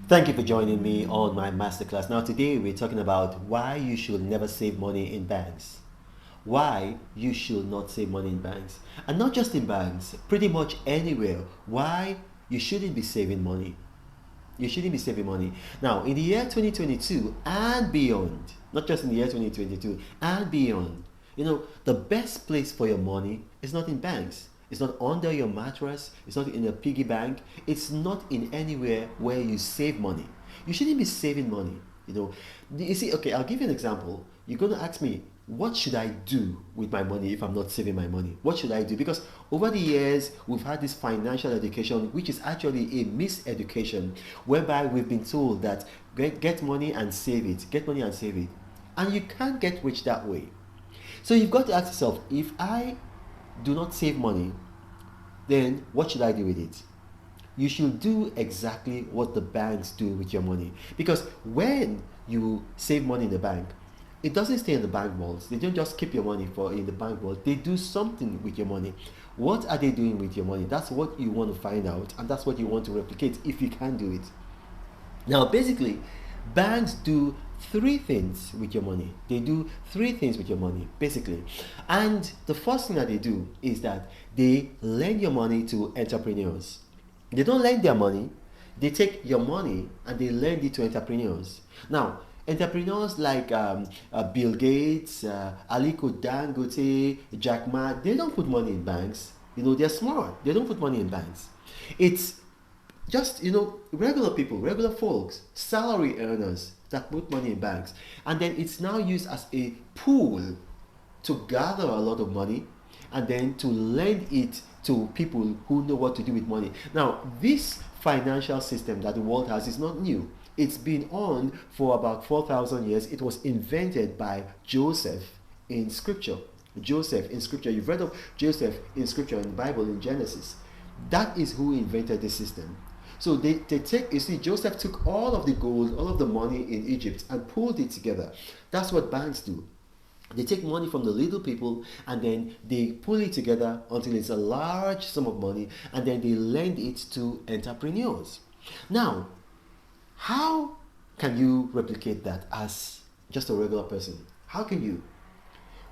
Thank you for joining me on my masterclass. Now, today we're talking about why you should never save money in banks. Why you should not save money in banks. And not just in banks, pretty much anywhere. Why you shouldn't be saving money. You shouldn't be saving money. Now, in the year 2022 and beyond, not just in the year 2022 and beyond, the best place for your money is not in banks. It's not under your mattress. It's not in a piggy bank. It's not in anywhere where you save money. You shouldn't be saving money. You see, okay, I'll give you an example. You're going to ask me, what should I do with my money if I'm not saving my money? What should I do? Because over the years, we've had this financial education, which is actually a miseducation, whereby we've been told that get money and save it, get money and save it. And you can't get rich that way. So you've got to ask yourself, if I do not save money, then what should I do with it? You should do exactly what the banks do with your money. Because when you save money in the bank, it doesn't stay in the bank vaults. They don't just keep your money in the bank vault. They do something with your money. What are they doing with your money? That's what you want to find out, and that's what you want to replicate if you can do it. Now, basically, banks do three things with your money. They do three things with your money, basically. And the first thing that they do is that they lend your money to entrepreneurs. They don't lend their money, they take your money and they lend it to entrepreneurs. Now, entrepreneurs like Bill Gates, Aliko Dangote, Jack Ma, they don't put money in banks. They're smart. They don't put money in banks. It's just regular people, regular folks, salary earners that put money in banks, and then it's now used as a pool to gather a lot of money and then to lend it to people who know what to do with money. Now, this financial system that the world has is not new. It's been on for about 4,000 years. It was invented by Joseph in scripture. Joseph in scripture. You've read of Joseph in scripture in the Bible in Genesis. That is who invented the system. So they take, you see, Joseph took all of the gold, all of the money in Egypt and pulled it together. That's what banks do. They take money from the little people and then they pull it together until it's a large sum of money, and then they lend it to entrepreneurs. Now, how can you replicate that as just a regular person? How can you?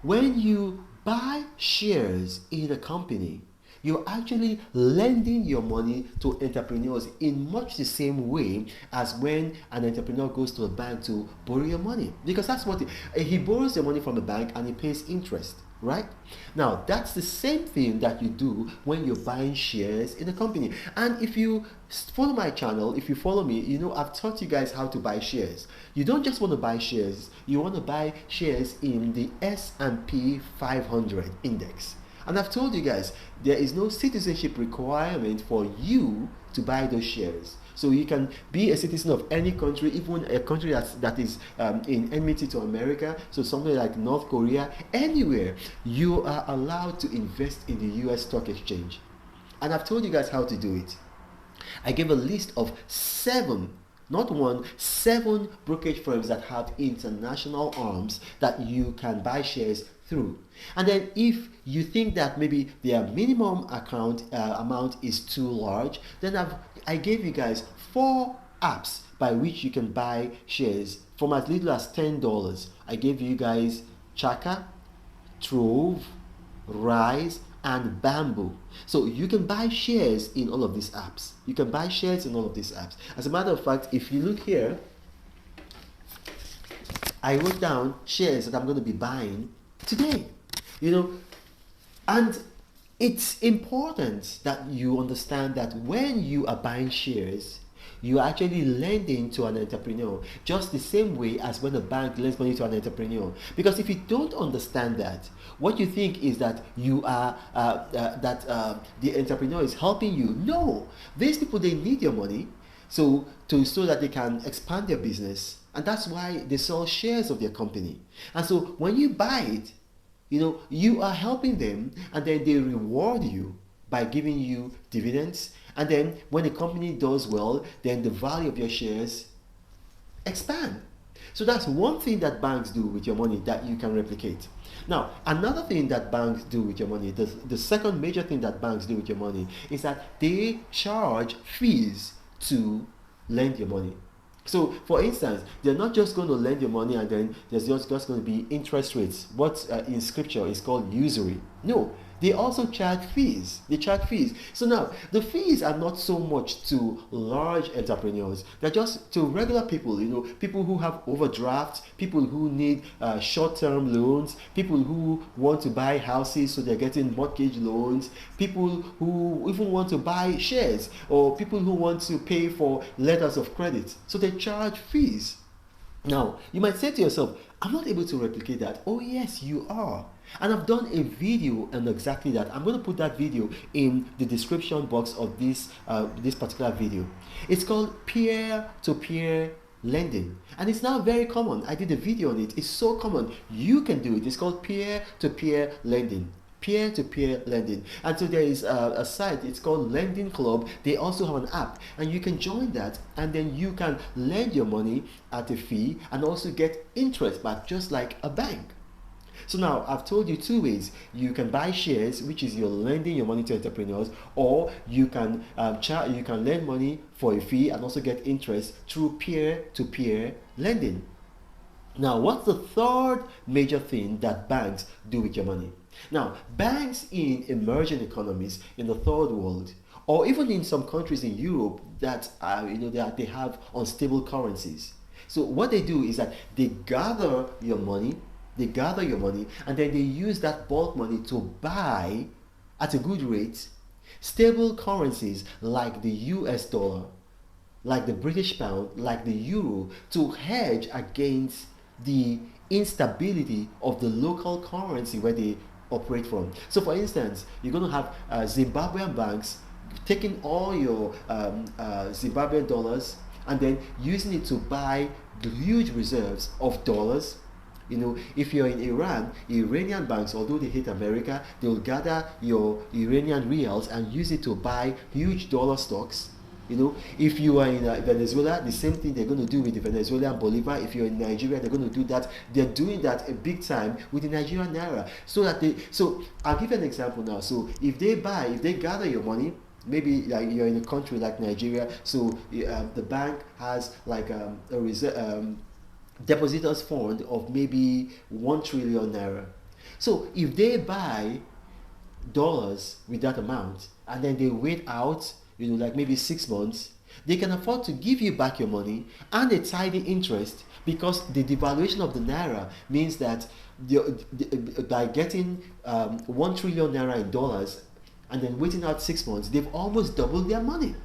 When you buy shares in a company, you're actually lending your money to entrepreneurs in much the same way as when an entrepreneur goes to a bank to borrow your money. Because that's what he borrows your money from the bank and he pays interest, right? Now, that's the same thing that you do when you're buying shares in a company. And if you follow my channel, if you follow me, I've taught you guys how to buy shares. You don't just want to buy shares, you want to buy shares in the S&P 500 index. And I've told you guys, there is no citizenship requirement for you to buy those shares. So you can be a citizen of any country, even a country that is in enmity to America, so somewhere like North Korea, anywhere, you are allowed to invest in the US stock exchange. And I've told you guys how to do it. I gave a list of 7, not one, 7 brokerage firms that have international arms that you can buy shares through. And then if you think that maybe their minimum account amount is too large, then I gave you guys 4 apps by which you can buy shares from as little as $10. I gave you guys Chaka, Trove, Rise, and Bamboo. So you can buy shares in all of these apps. You can buy shares in all of these apps. As a matter of fact, if you look here, I wrote down shares that I'm going to be buying today. And it's important that you understand that when you are buying shares, you are actually lending to an entrepreneur, just the same way as when a bank lends money to an entrepreneur. Because if you don't understand that, what you think is that you are the entrepreneur is helping you. No, these people, they need your money so that they can expand their business, and that's why they sell shares of their company. And so when you buy it, you are helping them, and then they reward you by giving you dividends. And then when the company does well, then the value of your shares expand. So that's one thing that banks do with your money that you can replicate. Now, another thing that banks do with your money, the second major thing that banks do with your money is that they charge fees to lend your money. So, for instance, they're not just going to lend your money and then there's just going to be interest rates. What in scripture is called usury. No, they also charge fees. They charge fees. So now, the fees are not so much to large entrepreneurs. They're just to regular people, people who have overdrafts, people who need short-term loans, people who want to buy houses so they're getting mortgage loans, people who even want to buy shares, or people who want to pay for letters of credit. So they charge fees. Now, you might say to yourself, I'm not able to replicate that. Oh, yes, you are. And I've done a video on exactly that. I'm going to put that video in the description box of this particular video. It's called peer-to-peer lending, and it's now very common. I did a video on it. It's so common. You can do it. It's called peer-to-peer lending. Peer-to-peer lending. And so there is a site, it's called Lending Club. They also have an app, and you can join that, and then you can lend your money at a fee and also get interest back, just like a bank. So now I've told you two ways. You can buy shares, which is you're lending your money to entrepreneurs, or you can you can lend money for a fee and also get interest through peer-to-peer lending. Now, what's the third major thing that banks do with your money? Now, banks in emerging economies in the third world, or even in some countries in Europe that they have unstable currencies. So what they do is that they gather your money, and then they use that bulk money to buy at a good rate stable currencies like the US dollar, like the British pound, like the euro, to hedge against the instability of the local currency where they operate from. So for instance, you're going to have Zimbabwean banks taking all your Zimbabwean dollars and then using it to buy huge reserves of dollars. If you're in Iran, Iranian banks, although they hate America, they will gather your Iranian reals and use it to buy huge dollar stocks. If you are in Venezuela, the same thing they're going to do with the Venezuelan bolivar. If you're in Nigeria, they're going to do that. They're doing that a big time with the Nigerian naira. So I'll give you an example now. So if they gather your money, maybe like you're in a country like Nigeria, so the bank has like a reserve. Depositors fund of maybe 1 trillion naira. So if they buy dollars with that amount and then they wait out, like maybe 6 months, they can afford to give you back your money and a tidy interest, because the devaluation of the naira means that by getting 1 trillion naira in dollars and then waiting out 6 months, they've almost doubled their money.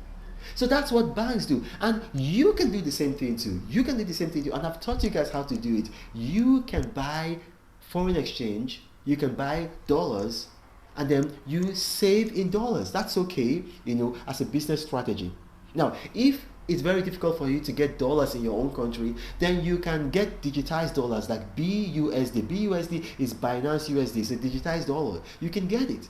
So that's what banks do, and you can do the same thing too. And I've taught you guys how to do it. You can buy foreign exchange, you can buy dollars, and then you save in dollars. That's okay, as a business strategy. Now, if it's very difficult for you to get dollars in your own country, then you can get digitized dollars like BUSD. BUSD is Binance USD. It's a digitized dollar. You can get it.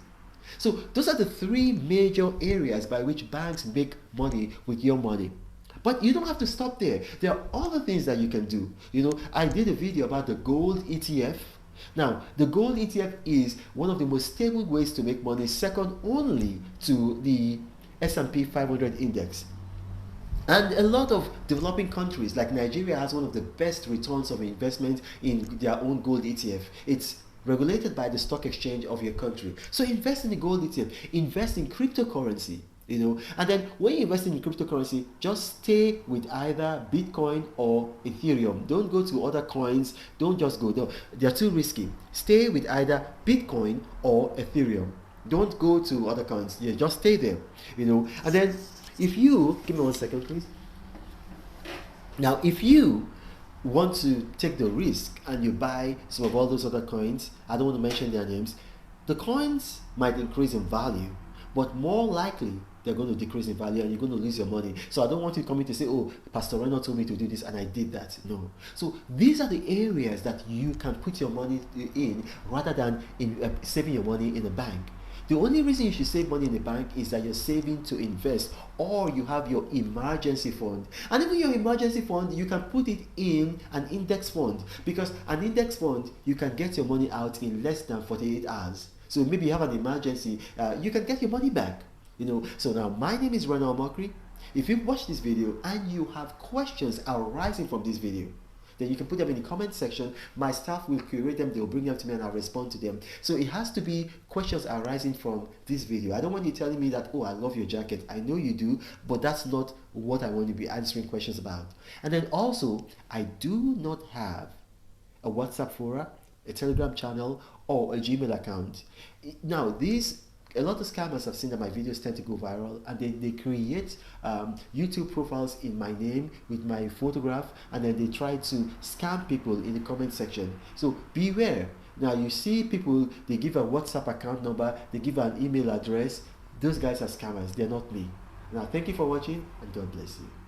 So those are the three major areas by which banks make money with your money. But you don't have to stop there. There are other things that you can do. I did a video about the gold ETF. Now, the gold ETF is one of the most stable ways to make money, second only to the S&P 500 index. And a lot of developing countries like Nigeria has one of the best returns of investment in their own gold ETF. It's regulated by the stock exchange of your country. So invest in the gold ETF, invest in cryptocurrency, and then when you invest in cryptocurrency, just stay with either Bitcoin or Ethereum. Don't go to other coins. Don't just go there. They're too risky. Stay with either Bitcoin or Ethereum. Don't go to other coins. Yeah, just stay there, And then if you, give me 1 second, please. Now, if you want to take the risk and you buy some of all those other coins, I don't want to mention their names, the coins might increase in value, but more likely they're going to decrease in value and you're going to lose your money. So I don't want you coming to say, oh, Pastor Reno told me to do this and I did that. No. So these are the areas that you can put your money in rather than saving your money in a bank. The only reason you should save money in the bank is that you're saving to invest, or you have your emergency fund. And even your emergency fund, you can put it in an index fund, because an index fund, you can get your money out in less than 48 hours. So maybe you have an emergency, you can get your money back. So now my name is Reno Omokri. If you watch this video and you have questions arising from this video, then you can put them in the comment section. My staff will curate them, they'll bring them to me and I'll respond to them. So it has to be questions arising from this video. I don't want you telling me that, oh, I love your jacket. I know you do, but that's not what I want to be answering questions about. And then also, I do not have a WhatsApp forum, a Telegram channel, or a Gmail account. Now, a lot of scammers have seen that my videos tend to go viral, and then they create YouTube profiles in my name with my photograph, and then they try to scam people in the comment section. So beware. Now you see people, they give a WhatsApp account number, they give an email address. Those guys are scammers. They're not me. Now thank you for watching, and God bless you.